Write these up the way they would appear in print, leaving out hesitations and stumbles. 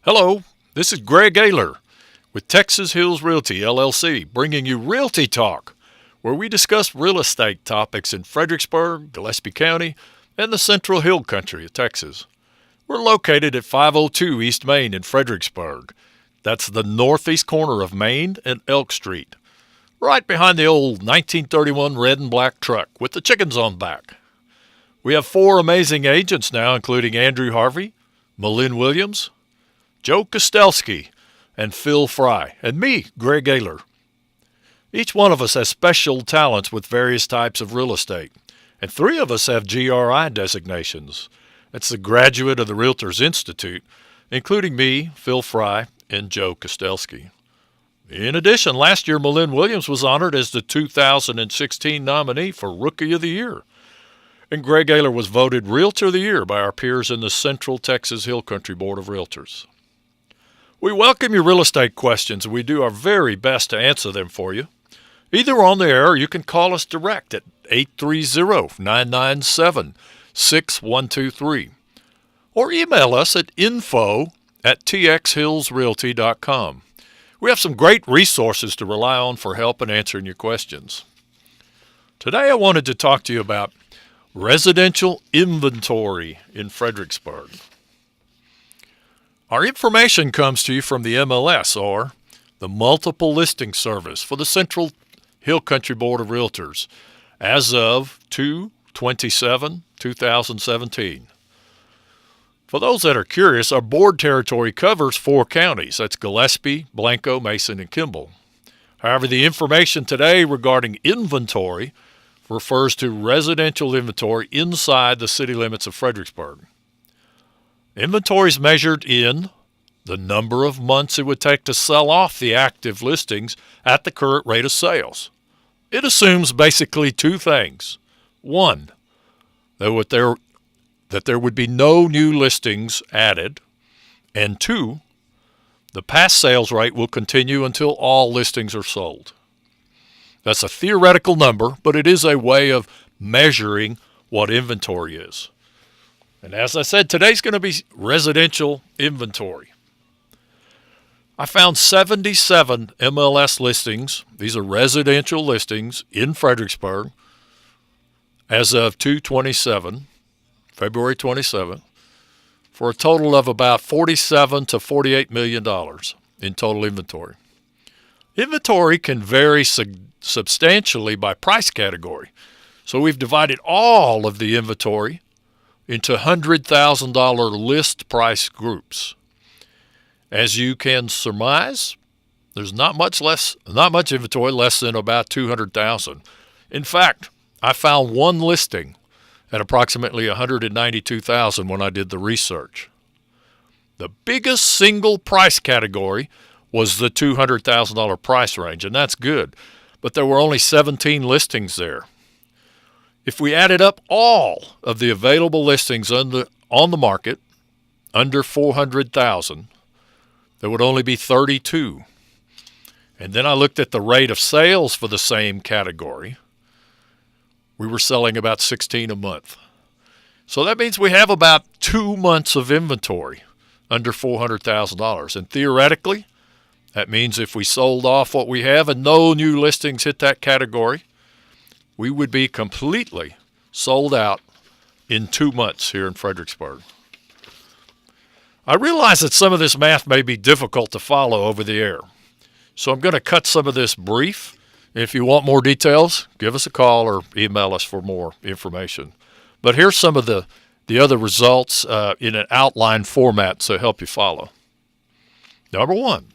Hello, this is Greg Ayler with Texas Hills Realty, LLC, bringing you Realty Talk, where we discuss real estate topics in Fredericksburg, Gillespie County, and the Central Hill Country of Texas. We're located at 502 East Main in Fredericksburg. That's the northeast corner of Main and Elk Street, right behind the old 1931 red and black truck with the chickens on back. We have 4 amazing agents now, including Andrew Harvey, Malin Williams, Joe Kostelski, and Phil Fry, and me, Greg Ayler. Each one of us has special talents with various types of real estate, and 3 of us have GRI designations. That's the Graduate of the Realtors Institute, including me, Phil Fry, and Joe Kostelski. In addition, last year Malin Williams was honored as the 2016 nominee for Rookie of the Year, and Greg Ayler was voted Realtor of the Year by our peers in the Central Texas Hill Country Board of Realtors. We welcome your real estate questions, and we do our very best to answer them for you. Either on the air or you can call us direct at 830-997-6123 or email us at info@txhillsrealty.com. We have some great resources to rely on for help in answering your questions. Today I wanted to talk to you about residential inventory in Fredericksburg. Our information comes to you from the MLS, or the Multiple Listing Service for the Central Hill Country Board of Realtors, as of 2/27/2017. For those that are curious, our board territory covers 4 counties. That's Gillespie, Blanco, Mason, and Kimball. However, the information today regarding inventory refers to residential inventory inside the city limits of Fredericksburg. Inventory is measured in the number of months it would take to sell off the active listings at the current rate of sales. It assumes basically 2 things. 1, that there would be no new listings added, and 2, the past sales rate will continue until all listings are sold. That's a theoretical number, but it is a way of measuring what inventory is. And as I said, today's going to be residential inventory. I found 77 MLS listings. These are residential listings in Fredericksburg as of 2/27, February 27, for a total of about $47 to $48 million in total inventory. Inventory can vary substantially by price category, so we've divided all of the inventory into $100,000 list price groups. As you can surmise, there's not much inventory less than about $200,000. In fact, I found one listing at approximately $192,000 when I did the research. The biggest single price category was the $200,000 price range, and that's good, but there were only 17 listings there. If we added up all of the available listings on the market under $400,000, there would only be 32. And then I looked at the rate of sales for the same category. We were selling about 16 a month. So that means we have about 2 months of inventory under $400,000. And theoretically, that means if we sold off what we have and no new listings hit that category, we would be completely sold out in 2 months here in Fredericksburg. I realize that some of this math may be difficult to follow over the air, so I'm going to cut some of this brief. If you want more details, give us a call or email us for more information. But here's some of the other results in an outline format to help you follow. Number 1,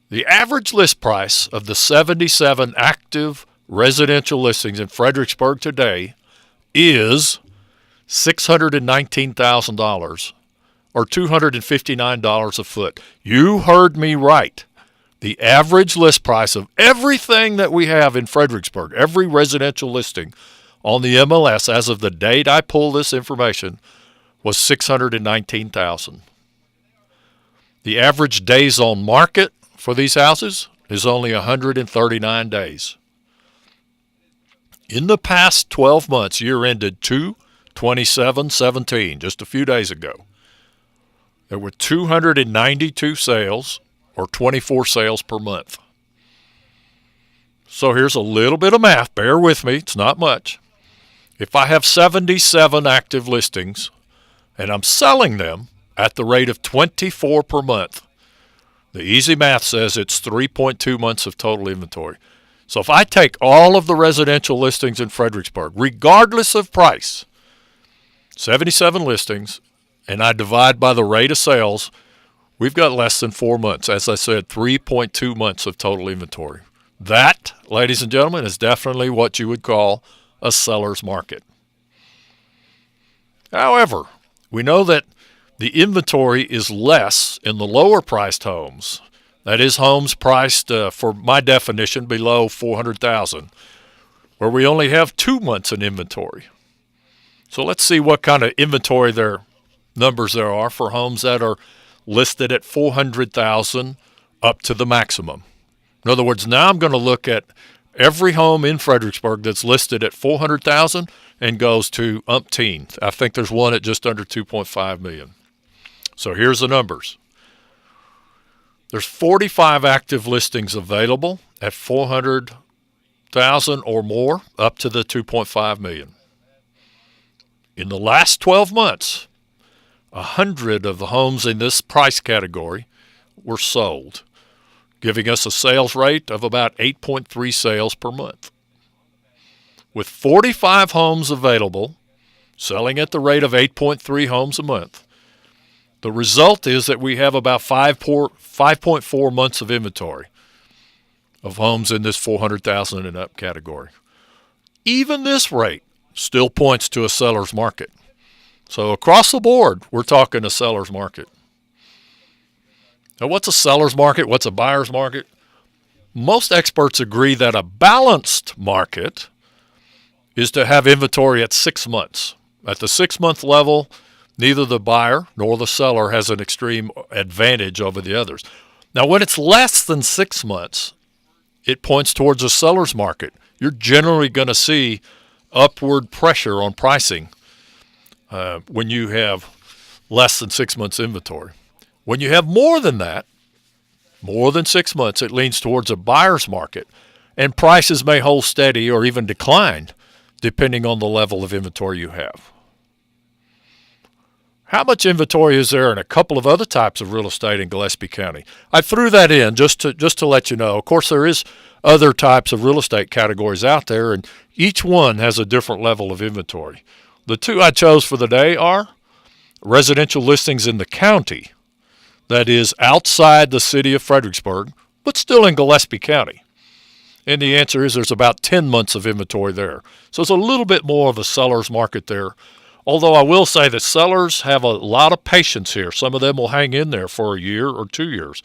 the average list price of the 77 active residential listings in Fredericksburg today is $619,000 or $259 a foot. You heard me right. The average list price of everything that we have in Fredericksburg, every residential listing on the MLS as of the date I pulled this information, was $619,000. The average days on market for these houses is only 139 days. In the past 12 months, year ended 2/27/17, just a few days ago, There were 292 sales, or 24 sales per month. So here's a little bit of math. Bear with me. It's not much. If I have 77 active listings and I'm selling them at the rate of 24 per month, the easy math says it's 3.2 months of total inventory. So if I take all of the residential listings in Fredericksburg, regardless of price, 77 listings, and I divide by the rate of sales, we've got less than 4 months. As I said, 3.2 months of total inventory. That, ladies and gentlemen, is definitely what you would call a seller's market. However, we know that the inventory is less in the lower priced homes. That is, homes priced, for my definition, below $400,000, where we only have 2 months in inventory. So let's see what kind of inventory numbers there are for homes that are listed at $400,000 up to the maximum. In other words, now I'm going to look at every home in Fredericksburg that's listed at $400,000 and goes to umpteen. I think there's one at just under $2.5 million. So here's the numbers. There's 45 active listings available at $400,000 or more up to the $2.5 million. In the last 12 months, 100 of the homes in this price category were sold, giving us a sales rate of about 8.3 sales per month. With 45 homes available, selling at the rate of 8.3 homes a month, the result is that we have about 5.4 months of inventory of homes in this 400,000 and up category. Even this rate still points to a seller's market. So across the board, we're talking a seller's market. Now, what's a seller's market? What's a buyer's market? Most experts agree that a balanced market is to have inventory at 6 months. At the 6-month level, neither the buyer nor the seller has an extreme advantage over the others. Now, when it's less than 6 months, it points towards a seller's market. You're generally going to see upward pressure on pricing when you have less than 6 months inventory. When you have more than that, more than 6 months, it leans towards a buyer's market, and prices may hold steady or even decline depending on the level of inventory you have. How much inventory is there in a couple of other types of real estate in Gillespie County? I threw that in just to let you know. Of course, there is other types of real estate categories out there, and each one has a different level of inventory. The two I chose for the day are residential listings in the county, that is outside the city of Fredericksburg, but still in Gillespie County. And the answer is there's about 10 months of inventory there. So it's a little bit more of a seller's market there. Although I will say that sellers have a lot of patience here. Some of them will hang in there for a year or 2 years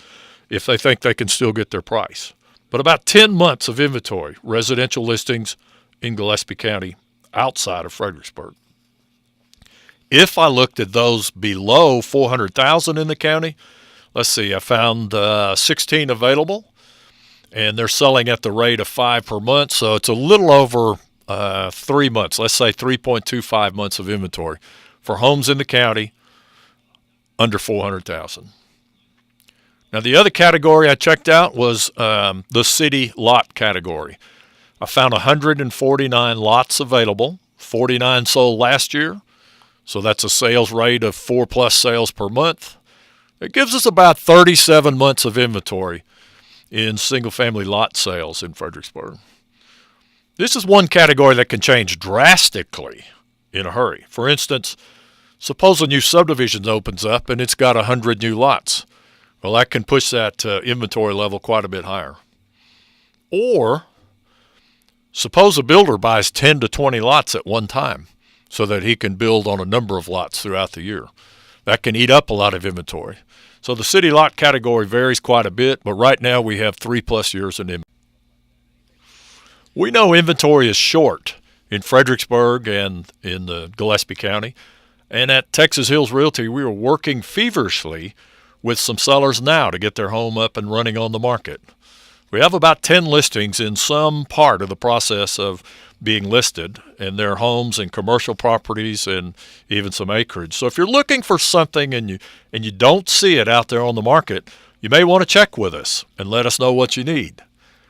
if they think they can still get their price. But about 10 months of inventory, residential listings in Gillespie County outside of Fredericksburg. If I looked at those below 400,000 in the county, let's see, I found 16 available, and they're selling at the rate of 5 per month, so it's a little over 3 months. Let's say 3.25 months of inventory for homes in the county under 400,000. Now, the other category I checked out was the city lot category. I found 149 lots available, 49 sold last year. So that's a sales rate of 4+ sales per month. It gives us about 37 months of inventory in single-family lot sales in Fredericksburg. This is one category that can change drastically in a hurry. For instance, suppose a new subdivision opens up and it's got 100 new lots. Well, that can push that inventory level quite a bit higher. Or suppose a builder buys 10 to 20 lots at one time, so that he can build on a number of lots throughout the year. That can eat up a lot of inventory. So the city lot category varies quite a bit, but right now we have 3+ years in inventory. We know inventory is short in Fredericksburg and in the Gillespie County, and at Texas Hills Realty, we are working feverishly with some sellers now to get their home up and running on the market. We have about 10 listings in some part of the process of being listed, and they're homes and commercial properties and even some acreage. So if you're looking for something and you don't see it out there on the market, you may want to check with us and let us know what you need.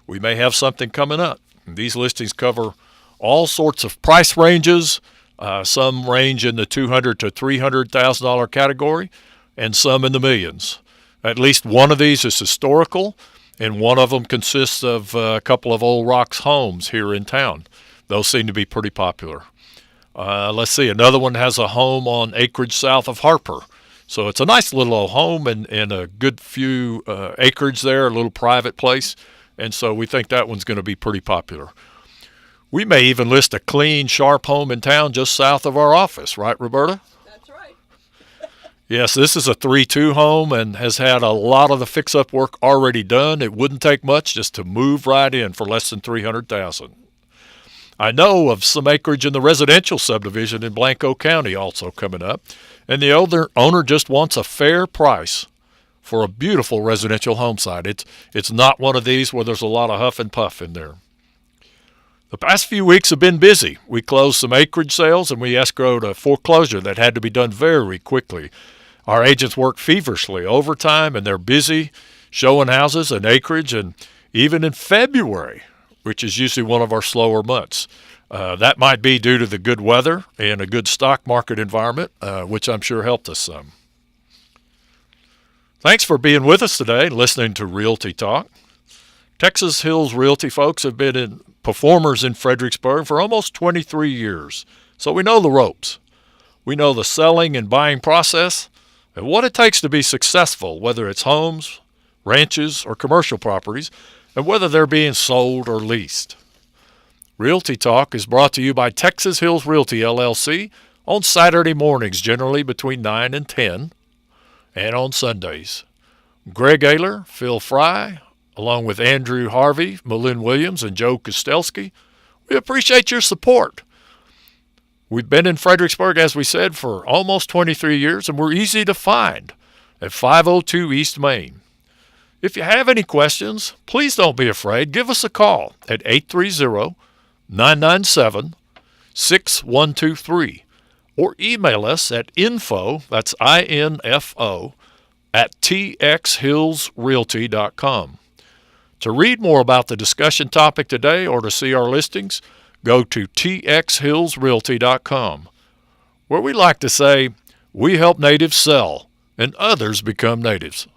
We may have something coming up. And these listings cover all sorts of price ranges. Some range in the $200,000 to $300,000 category, and some in the millions. At least one of these is historical, and one of them consists of a couple of old rocks homes here in town. Those seem to be pretty popular. Let's see, another one has a home on acreage south of Harper. So it's a nice little old home and a good few acreage there, a little private place. And so we think that one's going to be pretty popular. We may even list a clean, sharp home in town just south of our office, right, Roberta? That's right. Yes, this is a 3-2 home and has had a lot of the fix-up work already done. It wouldn't take much just to move right in for less than $300,000. I know of some acreage in the residential subdivision in Blanco County also coming up, and the owner just wants a fair price for a beautiful residential home site. It's not one of these where there's a lot of huff and puff in there. The past few weeks have been busy. We closed some acreage sales and we escrowed a foreclosure that had to be done very quickly. Our agents work feverishly overtime, and they're busy showing houses and acreage, and even in February, which is usually one of our slower months. That might be due to the good weather and a good stock market environment, which I'm sure helped us some. Thanks for being with us today, listening to Realty Talk. Texas Hills Realty folks have been performers in Fredericksburg for almost 23 years, so we know the ropes. We know the selling and buying process and what it takes to be successful, whether it's homes, ranches, or commercial properties, and whether they're being sold or leased. Realty Talk is brought to you by Texas Hills Realty, LLC, on Saturday mornings, generally between 9 and 10, and on Sundays. Greg Ayler, Phil Fry, along with Andrew Harvey, Malin Williams, and Joe Kostelski, we appreciate your support. We've been in Fredericksburg, as we said, for almost 23 years, and we're easy to find at 502 East Main. If you have any questions, please don't be afraid. Give us a call at 830-997-6123 or email us at info, that's INFO, at txhillsrealty.com. To read more about the discussion topic today or to see our listings, go to txhillsrealty.com, where we like to say, we help natives sell and others become natives.